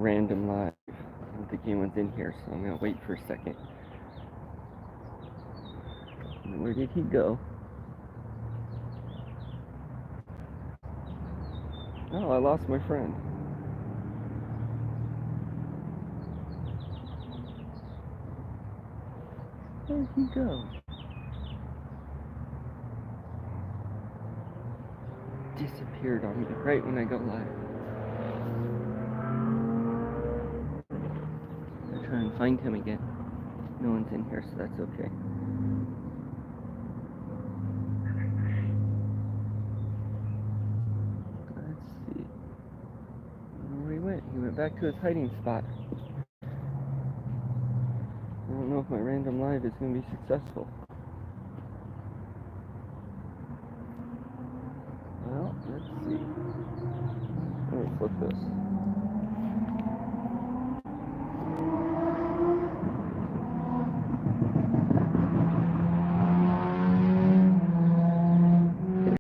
random live. I don't think anyone's in here, so I'm gonna wait for a second. Where did he go? Oh, I lost my friend. Where did he go? Disappeared on me right when I go live. I'll try and find him again. No one's in here, so that's okay. Let's see. Where he went? He went back to his hiding spot. I don't know if my random live is going to be successful. Well, let's see. Let me flip this.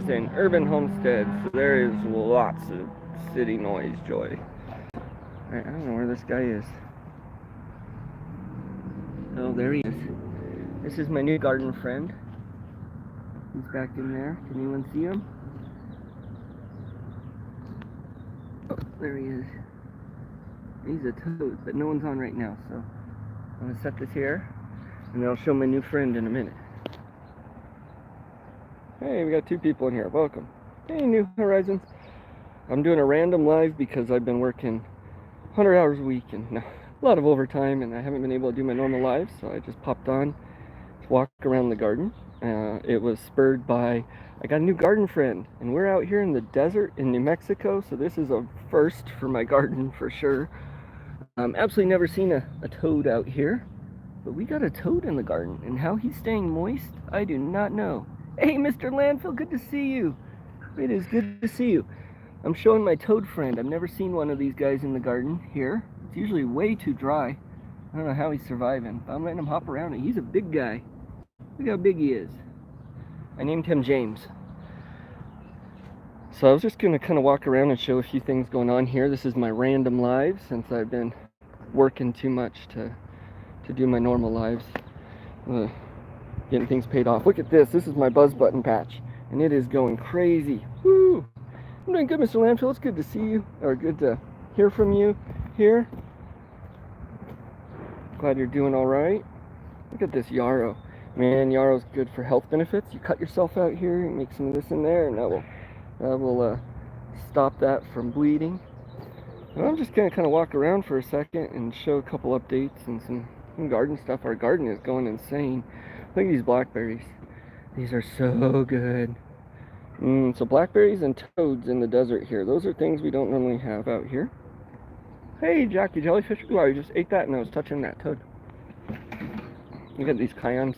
It's an urban homestead, so there is lots of city noise, joy. Alright, I don't know where this guy is. Oh, there he is. This is my new garden friend. He's back in there. Can anyone see him? Oh, there he is. He's a toad, but no one's on right now, so I'm gonna set this here, and then I'll show my new friend in a minute. Hey, we got 2 people in here. Welcome. Hey, New Horizons. I'm doing a random live because I've been working 100 hours a week and a lot of overtime, and I haven't been able to do my normal lives, so I just popped on to walk around the garden. It was spurred by, I got a new garden friend, and we're out here in the desert in New Mexico, so this is a first for my garden for sure. Absolutely never seen a toad out here, but we got a toad in the garden, and how he's staying moist, I do not know. Hey, Mr. Landfill, good to see you. It is good to see you. I'm showing my toad friend. I've never seen one of these guys in the garden here. It's usually way too dry. I don't know how he's surviving, but I'm letting him hop around, and he's a big guy. Look how big he is. I named him James. So I was just gonna kind of walk around and show a few things going on here. This is my random live since I've been working too much to do my normal lives. Getting things paid off. Look at this. This is my buzz button patch, and it is going crazy. Woo! I'm doing good, Mr. Landfill. It's good to see you, or good to hear from you here. Glad you're doing all right. Look at this yarrow. Man, yarrow's good for health benefits. You cut yourself out here, you make some of this in there, and that will stop that from bleeding. And I'm just gonna kind of walk around for a second and show a couple updates and some garden stuff. Our garden is going insane. Look at these blackberries. These are so good. So blackberries and toads in the desert here. Those are things we don't normally have out here. Hey, Jackie Jellyfish. Ooh, I just ate that and I was touching that toad. Look at these cyans.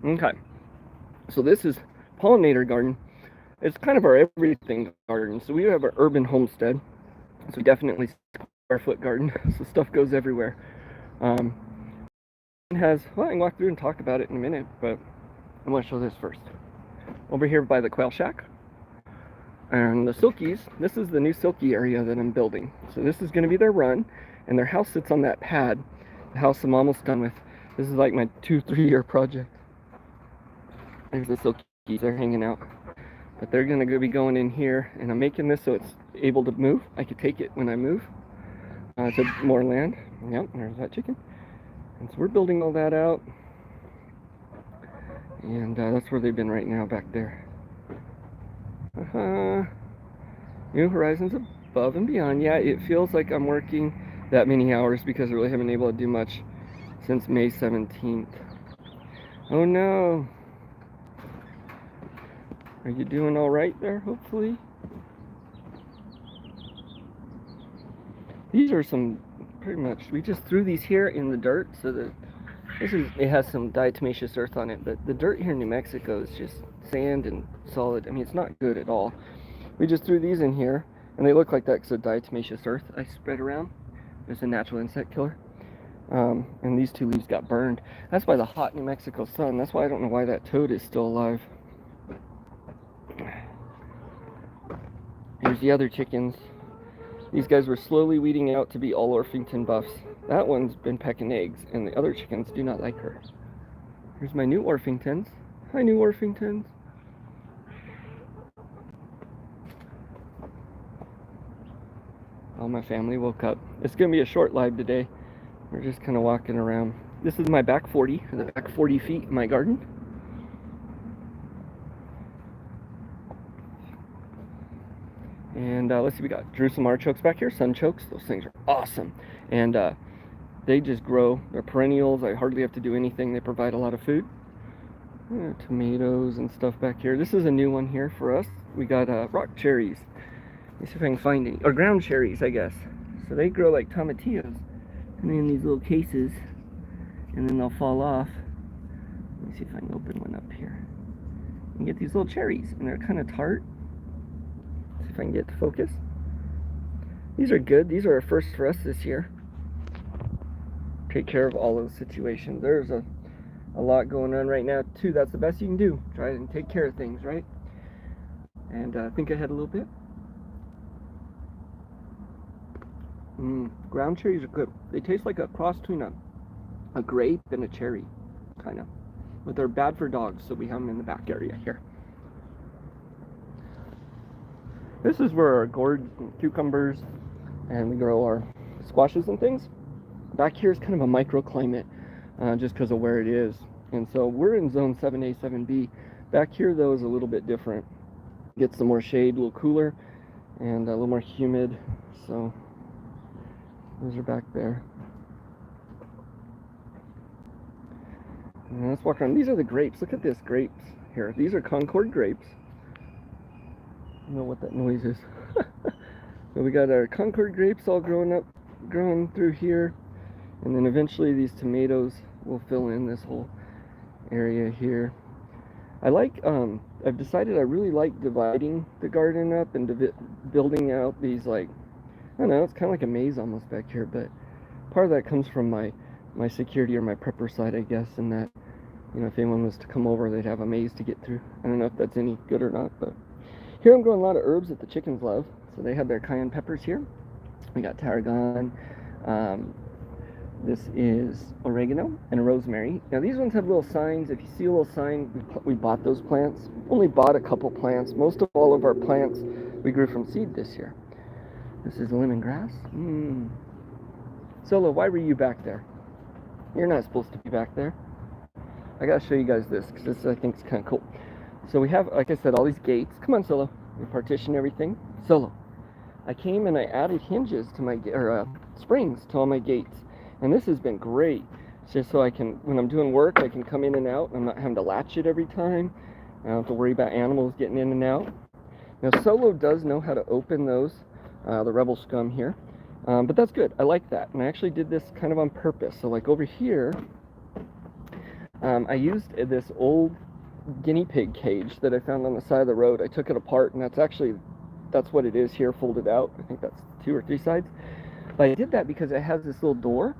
Okay. So this is pollinator garden. It's kind of our everything garden. So we have our urban homestead. So definitely square foot garden. So stuff goes everywhere. Has, well, I can walk through and talk about it in a minute, but I want to show this first. Over here by the quail shack and the silkies, this is the new silky area that I'm building. So this is going to be their run, and their house sits on that pad, the house I'm almost done with. This is like my 2-3 year project. There's the silkies, they're hanging out, but they're going to be going in here, and I'm making this so it's able to move. I could take it when I move to more land. Yep, there's that chicken. And so we're building all that out, and that's where they've been right now, back there. New Horizons above and beyond. Yeah, it feels like I'm working that many hours because I really haven't been able to do much since May 17th. Oh no. Are you doing all right there, hopefully? These are some, pretty much, we just threw these here in the dirt so that it has some diatomaceous earth on it, but the dirt here in New Mexico is just sand and solid. I mean, it's not good at all. We just threw these in here, and they look like that because of diatomaceous earth I spread around. It's a natural insect killer. And these 2 leaves got burned. That's by the hot New Mexico sun. That's why I don't know why that toad is still alive. Here's the other chickens. These guys were slowly weeding out to be all Orpington buffs. That one's been pecking eggs, and the other chickens do not like her. Here's my new Orpingtons. Hi, new Orpingtons. All my family woke up. It's going to be a short live today. We're just kind of walking around. This is my back 40, the back 40 feet in my garden. And let's see, we got Jerusalem artichokes back here, sunchokes. Those things are awesome. And they just grow. They're perennials. I hardly have to do anything. They provide a lot of food. Tomatoes and stuff back here. This is a new one here for us. We got rock cherries. Let me see if I can find any. Or ground cherries, I guess. So they grow like tomatillos. And in these little cases. And then they'll fall off. Let me see if I can open one up here. You get these little cherries. And they're kind of tart. See if I can get to focus. These are good. These are a first for us this year. Take care of all those situations. There's a lot going on right now too. That's the best you can do. Try and take care of things, right? And think ahead a little bit. Ground cherries are good. They taste like a cross between a grape and a cherry, kind of. But they're bad for dogs, so we have them in the back area here. This is where our gourd cucumbers and we grow our squashes and things. Back here is kind of a microclimate just because of where it is. And so we're in zone 7A, 7B. Back here, though, is a little bit different. Gets some more shade, a little cooler, and a little more humid. So those are back there. And let's walk around. These are the grapes. Look at this grapes here. These are Concord grapes. I don't know what that noise is. So we got our Concord grapes all growing through here. And then eventually these tomatoes will fill in this whole area here. I've decided I really like dividing the garden up and building out these, like, I don't know, it's kind of like a maze almost back here, but part of that comes from my security or my prepper side, I guess, and that, you know, if anyone was to come over, they'd have a maze to get through. I don't know if that's any good or not, but here I'm growing a lot of herbs that the chickens love. So they have their cayenne peppers here. We got tarragon. This is oregano and rosemary. Now these ones have little signs. If you see a little sign, we bought those plants. Only bought a couple plants. Most of all of our plants we grew from seed this year. This is lemongrass. Solo, why were you back there? You're not supposed to be back there. I gotta show you guys this because this I think is kind of cool. So we have, like I said, all these gates. Come on, Solo. We partition everything. Solo. I came and I added hinges to my springs to all my gates. And this has been great. It's just so I can, when I'm doing work, I can come in and out. I'm not having to latch it every time. I don't have to worry about animals getting in and out. Now, Solo does know how to open those, the Rebel Scum here. But that's good. I like that. And I actually did this kind of on purpose. So like over here, I used this old guinea pig cage that I found on the side of the road. I took it apart, and that's what it is here, folded out. I think that's 2 or 3 sides. But I did that because it has this little door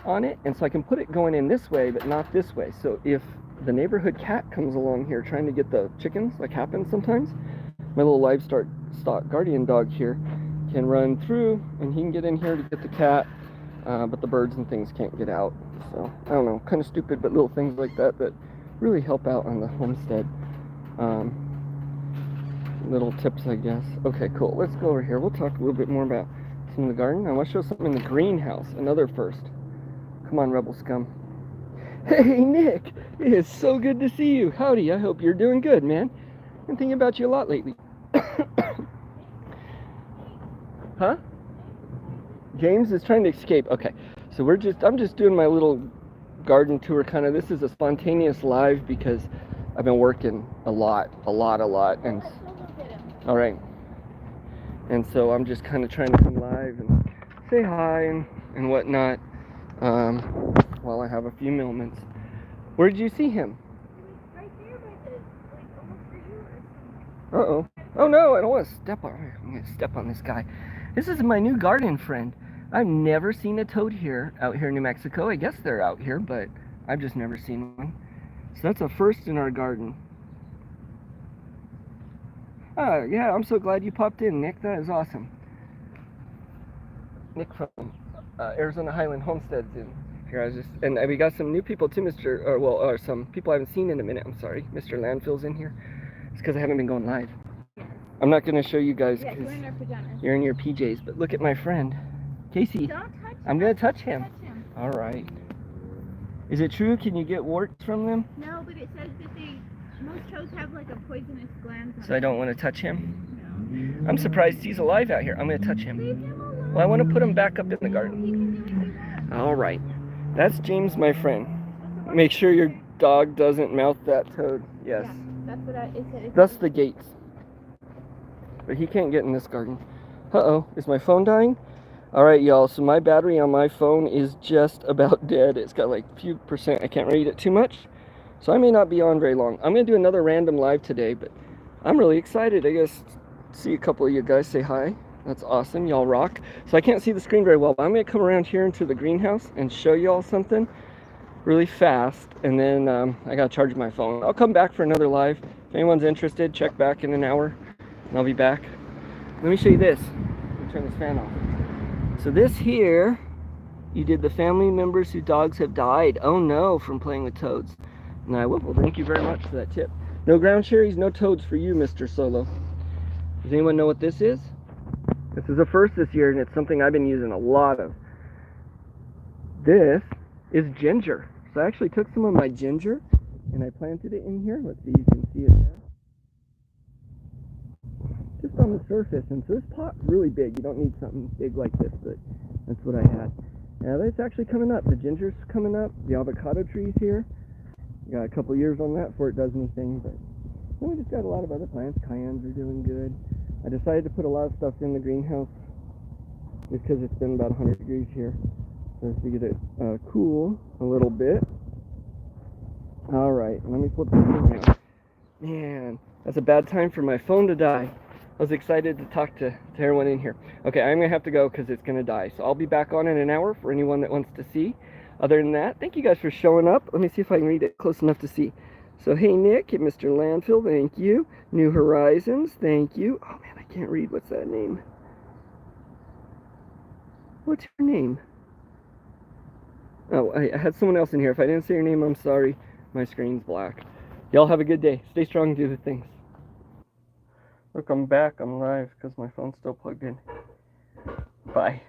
on it, and so I can put it going in this way, but not this way. So if the neighborhood cat comes along here trying to get the chickens, like happens sometimes, my little livestock guardian dog here can run through, and he can get in here to get the cat, but the birds and things can't get out. So, I don't know, kind of stupid, but little things like that really help out on the homestead. Little tips, I guess. Okay, cool. Let's go over here. We'll talk a little bit more about some of the garden. I want to show something in the greenhouse. Another first. Come on, Rebel Scum. Hey, Nick! It is so good to see you. Howdy, I hope you're doing good, man. I've been thinking about you a lot lately. Huh? James is trying to escape. Okay, so I'm just doing my little garden tour kind of. This is a spontaneous live because I've been working a lot, and all right. And so I'm just kind of trying to come live and say hi and whatnot while I have a few moments. Where did you see him? Right there by the, like, almost where you were. Uh-oh. Oh no, I don't want to step on. I'm going to step on this guy. This is my new garden friend. I've never seen a toad out here in New Mexico. I guess they're out here, but I've just never seen one. So that's a first in our garden. Yeah, I'm so glad you popped in, Nick. That is awesome. Nick from Arizona Highland Homesteads in here. And we got some new people too, or some people I haven't seen in a minute. I'm sorry, Mr. Landfill's in here. It's because I haven't been going live. I'm not going to show you guys Yes, because we're in our pajamas. you're in your PJs. But look at my friend, Casey. Don't touch I'm going to touch him. Touch him. All right. Is it true? Can you get warts from them? No, but it says that most toads have like a poisonous gland on So I don't want to touch him. No. I'm surprised he's alive out here. I'm going to touch him. Leave him alone. Well, I want to put him back up in the garden. He can do what he wants. All right. That's James, my friend. Make sure your dog doesn't mouth that toad. Yes. Yeah, that's what it said. That's the gates. But he can't get in this garden. Uh-oh. Is my phone dying? All right, y'all. So my battery on my phone is just about dead. It's got like a few percent. I can't read it too much. So I may not be on very long. I'm going to do another random live today, but I'm really excited. I guess see a couple of you guys say hi. That's awesome. Y'all rock. So I can't see the screen very well, but I'm going to come around here into the greenhouse and show y'all something really fast. And then I got to charge my phone. I'll come back for another live. If anyone's interested, check back in an hour and I'll be back. Let me show you this. Let me turn this fan off. So this here, you did the family members whose dogs have died. Oh no, from playing with toads. And I will. Well, thank you very much for that tip. No ground cherries, no toads for you, Mr. Solo. Does anyone know what this is? This is a first this year, and it's something I've been using a lot of. This is ginger. So I actually took some of my ginger, and I planted it in here. Let's see, you can see it there. Just on the surface, and so this pot's really big. You don't need something big like this, but that's what I had. Now it's actually coming up. The ginger's coming up. The avocado tree's here. Got a couple years on that before it does anything, but then we just got a lot of other plants. Cayennes are doing good. I decided to put a lot of stuff in the greenhouse just because it's been about 100 degrees here. So to get it cool a little bit. All right, let me flip this around. Man, that's a bad time for my phone to die. I was excited to talk to everyone in here. Okay, I'm going to have to go because it's going to die. So I'll be back on in an hour for anyone that wants to see. Other than that, thank you guys for showing up. Let me see if I can read it close enough to see. So, hey, Nick and Mr. Landfill, thank you. New Horizons, thank you. Oh, man, I can't read. What's that name? What's your name? Oh, I had someone else in here. If I didn't say your name, I'm sorry. My screen's black. Y'all have a good day. Stay strong and do the things. Look, I'm back. I'm live because my phone's still plugged in. Bye.